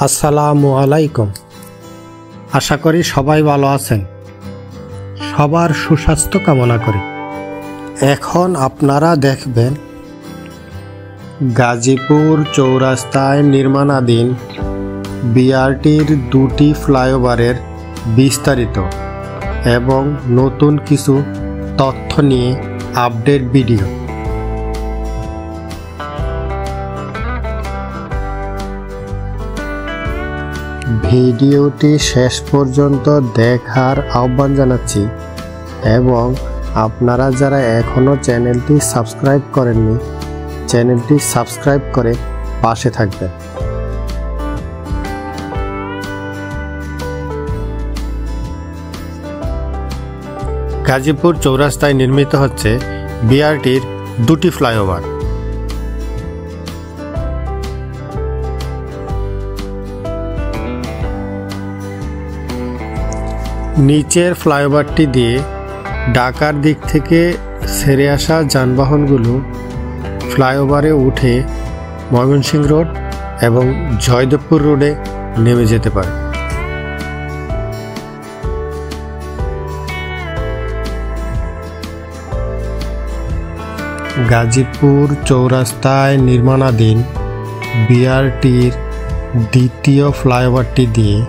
আসসালামু আলাইকুম। আশা করি সবাই ভালো আছেন। সবার সুস্বাস্থ্য কামনা করি। এখন আপনারা দেখবেন গাজীপুর চৌরাস্তায় নির্মাণাধীন বিআরটির দুটি ফ্লাইওভারের বিস্তারিত এবং নতুন কিছু তথ্য নিয়ে আপডেট ভিডিও। ভিডিওটি শেষ পর্যন্ত দেখার আহ্বান জানাচ্ছি এবং আপনারা যারা এখনও চ্যানেলটি সাবস্ক্রাইব করেননি, চ্যানেলটি সাবস্ক্রাইব করে পাশে থাকবেন। গাজীপুর চৌরাস্তায় নির্মিত হচ্ছে বিআরটির দুটি ফ্লাইওভার। নিচের ফ্লাইওভারটি দিয়ে ঢাকার দিক থেকে ছেড়ে আসা যানবাহনগুলো ফ্লাইওভারে উঠে ময়মনসিংহ রোড এবং জয়দেবপুর রোডে নেমে যেতে পারে। গাজীপুর চৌরাস্তায় নির্মাণাধীন বিআরটির দ্বিতীয় ফ্লাইওভারটি দিয়ে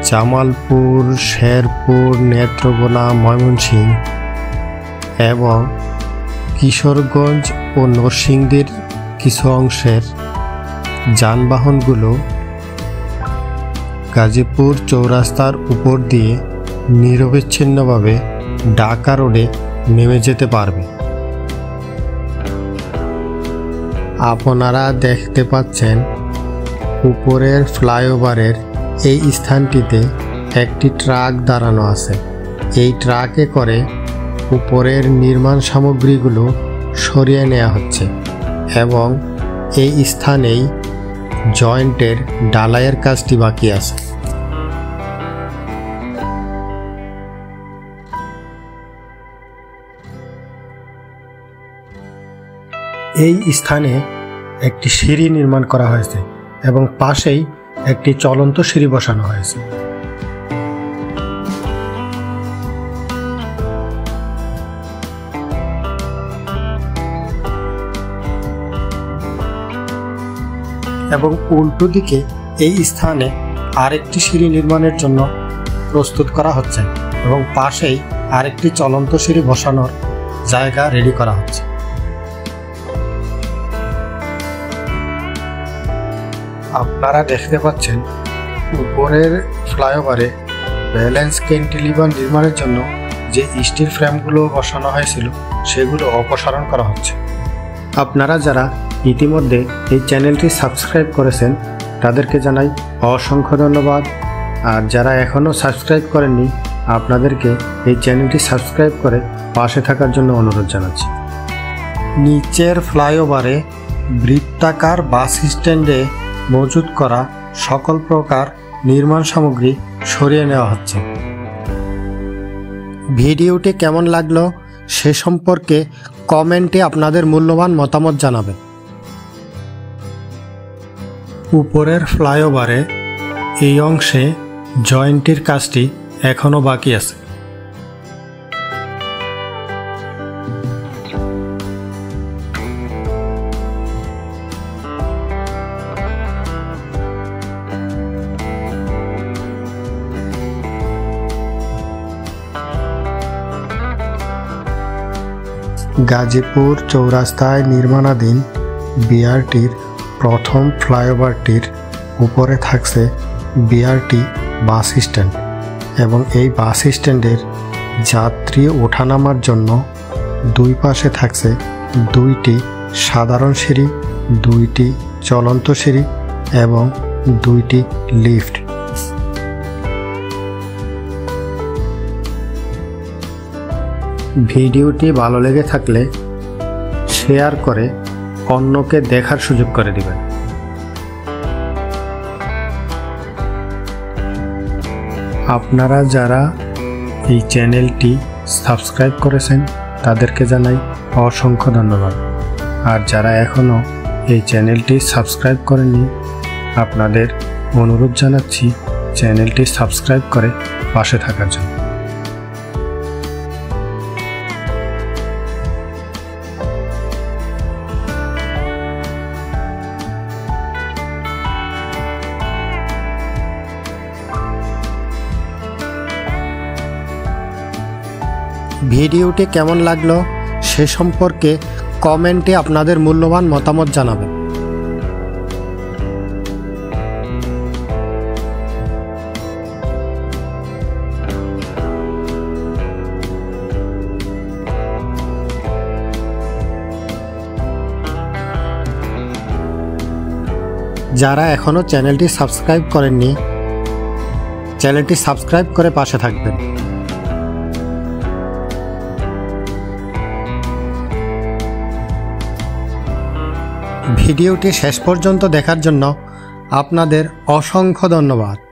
জামালপুর, শেরপুর, নেত্রকোনা, ময়মনসিংহ এবং কিশোরগঞ্জ ও নরসিংদীর কিছু অংশের যানবাহনগুলো গাজীপুর চৌরাস্তার উপর দিয়ে নিরবিচ্ছিন্নভাবে ঢাকা রোডে নেমে যেতে পারবে। আপনারা দেখতে পাচ্ছেন উপরের ফ্লাইওভারের এই স্থানটিতে একটি ট্রাক দাঁড়ানো আছে। এই ট্রাকে করে উপরের নির্মাণ সামগ্রীগুলো সরিয়ে নেওয়া হচ্ছে এবং এই স্থানেই জয়েন্টের ঢালাইয়ের কাজটি বাকি আছে। এই স্থানে একটি সিঁড়ি নির্মাণ করা হয়েছে এবং পাশেই একটি চলন্ত সিঁড়ি বসানো হয়েছে। এবং উল্টো দিকে এই স্থানে আরেকটি সিঁড়ি নির্মাণের জন্য প্রস্তুত করা হচ্ছে এবং পাশেই আরেকটি চলন্ত সিঁড়ি বসানোর জায়গা রেডি করা হচ্ছে। আপনারা দেখতে পাচ্ছেন উপরের ফ্লাইওভারে ব্যালেন্স ক্যান্টিলিভার নির্মাণের জন্য যে স্টিল ফ্রেমগুলো বসানো হয়েছিল সেগুলো অপসারণ করা হচ্ছে। আপনারা যারা ইতিমধ্যে এই চ্যানেলটি সাবস্ক্রাইব করেছেন তাদেরকে জানাই অসংখ্য ধন্যবাদ, আর যারা এখনও সাবস্ক্রাইব করেননি আপনাদেরকে এই চ্যানেলটি সাবস্ক্রাইব করে পাশে থাকার জন্য অনুরোধ জানাচ্ছি। নিচের ফ্লাইওভারে বৃত্তাকার বাস স্ট্যান্ডে মজুত করা সকল প্রকার নির্মাণ সামগ্রী সরিয়ে নেওয়া হচ্ছে। ভিডিওটি কেমন লাগলো সে সম্পর্কে কমেন্টে আপনাদের মূল্যবান মতামত জানাবেন। উপরের ফ্লাইওভারে এই অংশে জয়েন্টের কাজটি এখনও বাকি আছে। গাজীপুর চৌরাস্তায় নির্মাণাধীন বিআরটির প্রথম ফ্লাইওভারটির উপরে থাকছে বিআরটি বাস স্ট্যান্ড এবং এই বাস স্ট্যান্ডের যাত্রী ওঠানামার জন্য দুই পাশে থাকছে দুইটি সাধারণ সিঁড়ি, দুইটি চলন্ত সিঁড়ি এবং দুইটি লিফট। ভিডিওটি ভালো লেগে থাকলে শেয়ার করে অন্যকে দেখার সুযোগ করে দিবেন। আপনারা যারা এই চ্যানেলটি সাবস্ক্রাইব করেছেন তাদেরকে জানাই অসংখ্য ধন্যবাদ, আর যারা এখনও এই চ্যানেলটি সাবস্ক্রাইব করেননি আপনাদের অনুরোধ জানাচ্ছি চ্যানেলটি সাবস্ক্রাইব করে পাশে থাকার জন্য। ভিডিওটি কেমন লাগলো সে সম্পর্কে কমেন্টে আপনাদের মূল্যবান মতামত জানাবেন। যারা এখনও চ্যানেলটি সাবস্ক্রাইব করেননি, চ্যানেলটি সাবস্ক্রাইব করে পাশে থাকবেন। ভিডিওটি শেষ পর্যন্ত দেখার জন্য আপনাদের অসংখ্য ধন্যবাদ।